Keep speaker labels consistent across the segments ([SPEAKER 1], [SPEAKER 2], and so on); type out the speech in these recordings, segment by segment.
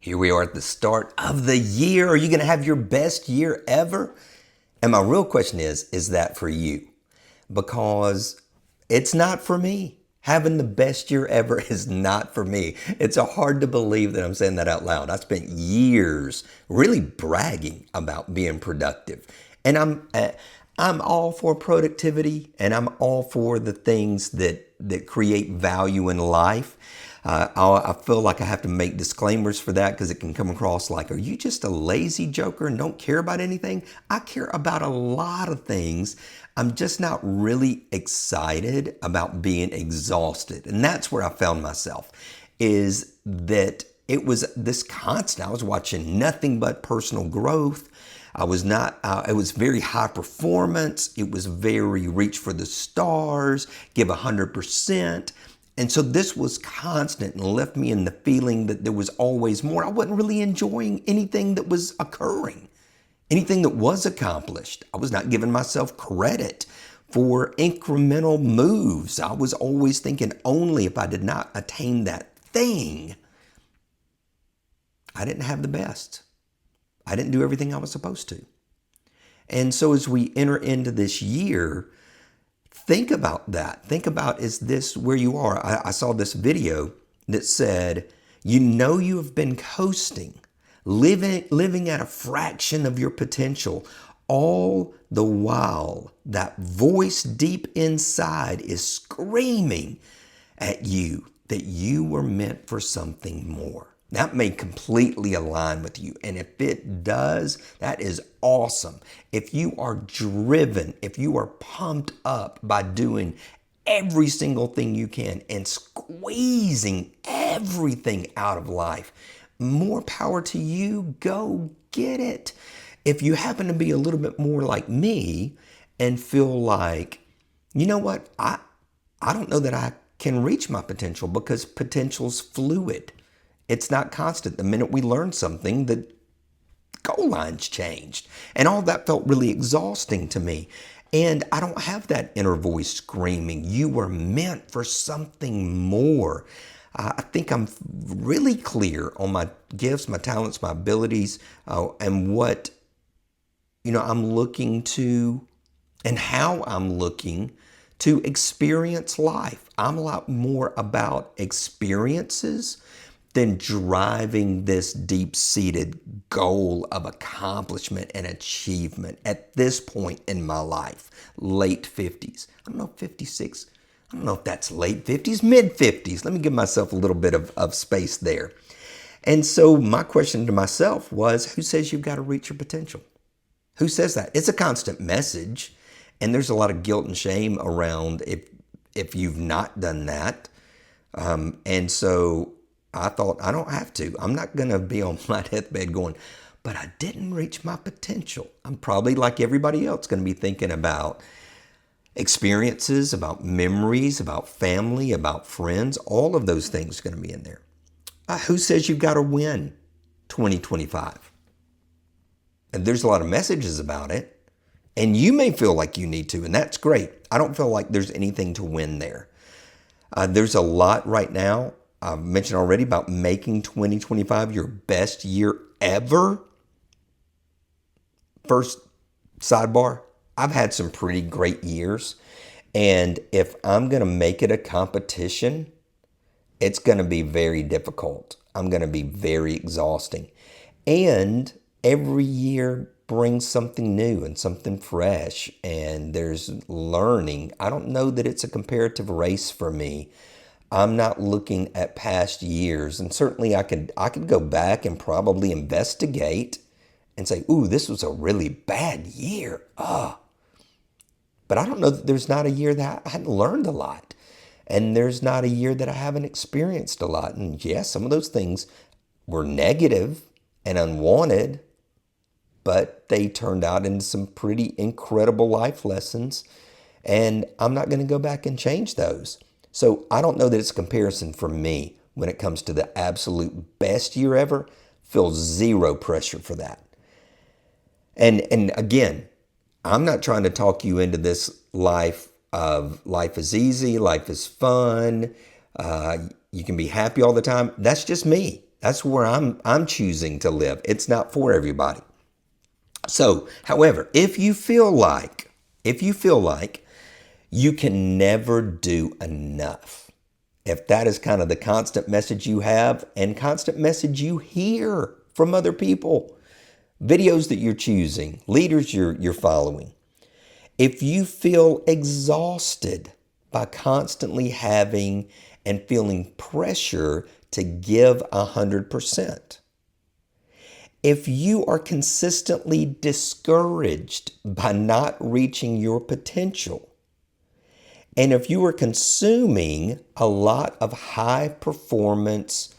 [SPEAKER 1] Here we are at the start of the year. Are you going to have your best year ever? And my real question is that for you? Because it's not for me. Having the best year ever is not for me. It's hard to believe that I'm saying that out loud. I spent years really bragging about being productive. And I'm all for productivity, and I'm all for the things that create value in life. I feel like I have to make disclaimers for that because it can come across like, are you just a lazy joker and don't care about anything? I care about a lot of things. I'm just not really excited about being exhausted. And that's where I found myself, is that it was this constant. I was watching nothing but personal growth. I was not, it was very high performance. It was very reach for the stars, give 100%. And so this was constant and left me in the feeling that there was always more. I wasn't really enjoying anything that was occurring, anything that was accomplished. I was not giving myself credit for incremental moves. I was always thinking only if I did not attain that thing, I didn't have the best. I didn't do everything I was supposed to. And so as we enter into this year, think about that. Think about, is this where you are? I saw this video that said, you have been coasting, living at a fraction of your potential, all the while that voice deep inside is screaming at you that you were meant for something more. That may completely align with you. And if it does, that is awesome. If you are driven, if you are pumped up by doing every single thing you can and squeezing everything out of life, more power to you. Go get it. If you happen to be a little bit more like me and feel like, you know what, I don't know that I can reach my potential because potential's fluid. It's not constant. The minute we learn something, the goal line's changed. And all that felt really exhausting to me. And I don't have that inner voice screaming, you were meant for something more. I think I'm really clear on my gifts, my talents, my abilities, and what, I'm looking to and how I'm looking to experience life. I'm a lot more about experiences than driving this deep-seated goal of accomplishment and achievement at this point in my life, late 50s. I don't know, 56. I don't know if that's late 50s, mid 50s. Let me give myself a little bit of space there. And so my question to myself was, who says you've got to reach your potential? Who says that? It's a constant message. And there's a lot of guilt and shame around if you've not done that. And so I thought, I don't have to. I'm not going to be on my deathbed going, but I didn't reach my potential. I'm probably like everybody else going to be thinking about experiences, about memories, about family, about friends. All of those things are going to be in there. Who says you've got to win 2025? And there's a lot of messages about it. And you may feel like you need to, and that's great. I don't feel like there's anything to win there. There's a lot right now. I've mentioned already about making 2025 your best year ever. First sidebar, I've had some pretty great years. And if I'm going to make it a competition, it's going to be very difficult. I'm going to be very exhausting. And every year brings something new and something fresh. And there's learning. I don't know that it's a comparative race for me. I'm not looking at past years, and certainly I could go back and probably investigate and say, ooh, this was a really bad year. But I don't know that there's not a year that I hadn't learned a lot. And there's not a year that I haven't experienced a lot. And yes, some of those things were negative and unwanted, but they turned out into some pretty incredible life lessons. And I'm not going to go back and change those. So I don't know that it's a comparison for me when it comes to the absolute best year ever. Feel zero pressure for that. And again, I'm not trying to talk you into this life of life is easy, life is fun, you can be happy all the time. That's just me. That's where I'm choosing to live. It's not for everybody. So, however, if you feel like you can never do enough, if that is kind of the constant message you have and constant message you hear from other people, videos that you're choosing, leaders you're following, if you feel exhausted by constantly having and feeling pressure to give 100%, if you are consistently discouraged by not reaching your potential, and if you are consuming a lot of high performance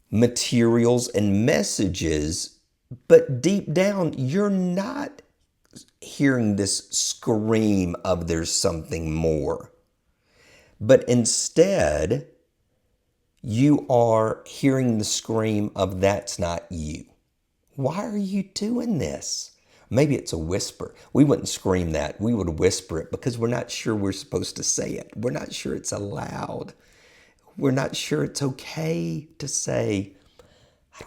[SPEAKER 1] materials and messages, but deep down, you're not hearing this scream of there's something more, but instead, you are hearing the scream of that's not you. Why are you doing this? Maybe it's a whisper. We wouldn't scream that. We would whisper it because we're not sure we're supposed to say it. We're not sure it's allowed. We're not sure it's okay to say,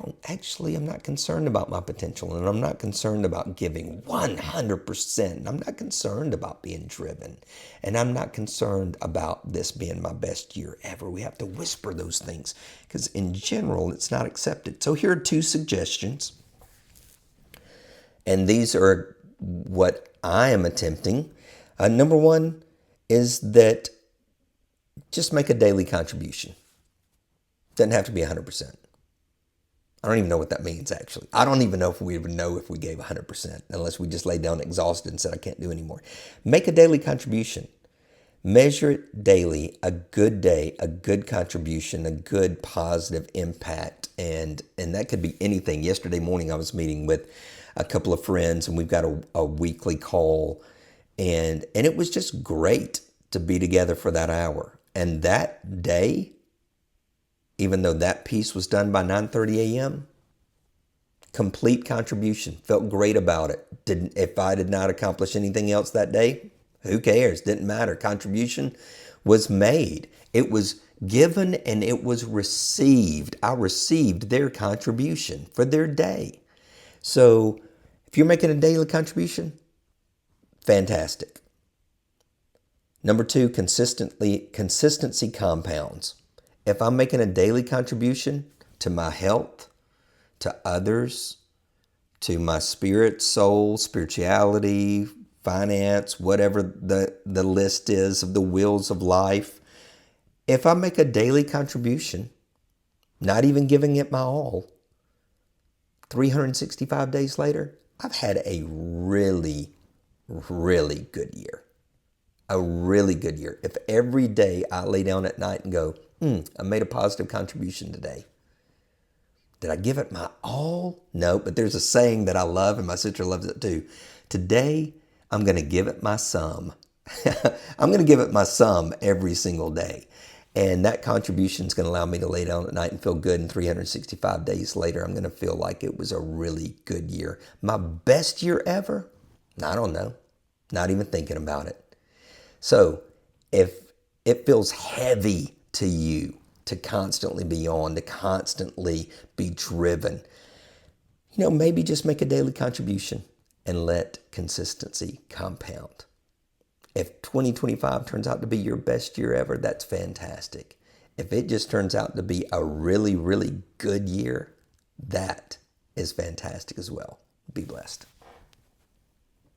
[SPEAKER 1] I'm not concerned about my potential, and I'm not concerned about giving 100%. I'm not concerned about being driven, and I'm not concerned about this being my best year ever. We have to whisper those things because in general, it's not accepted. So here are 2 suggestions. And these are what I am attempting. Number 1 is that just make a daily contribution. Doesn't have to be 100%. I don't even know what that means, actually. I don't even know if we even know if we gave 100% unless we just laid down exhausted and said, I can't do anymore. Make a daily contribution. Measure it daily, a good day, a good contribution, a good positive impact. And that could be anything. Yesterday morning, I was meeting with a couple of friends, and we've got a weekly call. And it was just great to be together for that hour. And that day, even though that piece was done by 9:30 a.m., complete contribution. Felt great about it. If I did not accomplish anything else that day, who cares? Didn't matter. Contribution was made. It was given and it was received. I received their contribution for their day. So if you're making a daily contribution, fantastic. Number 2, consistency compounds. If I'm making a daily contribution to my health, to others, to my spirit, soul, spirituality, finance, whatever the list is of the wheels of life, if I make a daily contribution, not even giving it my all, 365 days later, I've had a really, really good year. A really good year. If every day I lay down at night and go, I made a positive contribution today. Did I give it my all? No, but there's a saying that I love, and my sister loves it too. Today, I'm going to give it my sum. I'm going to give it my sum every single day. And that contribution is going to allow me to lay down at night and feel good. And 365 days later, I'm going to feel like it was a really good year. My best year ever? I don't know. Not even thinking about it. So if it feels heavy to you to constantly be on, to constantly be driven, maybe just make a daily contribution and let consistency compound. If 2025 turns out to be your best year ever, that's fantastic. If it just turns out to be a really, really good year, that is fantastic as well. Be blessed.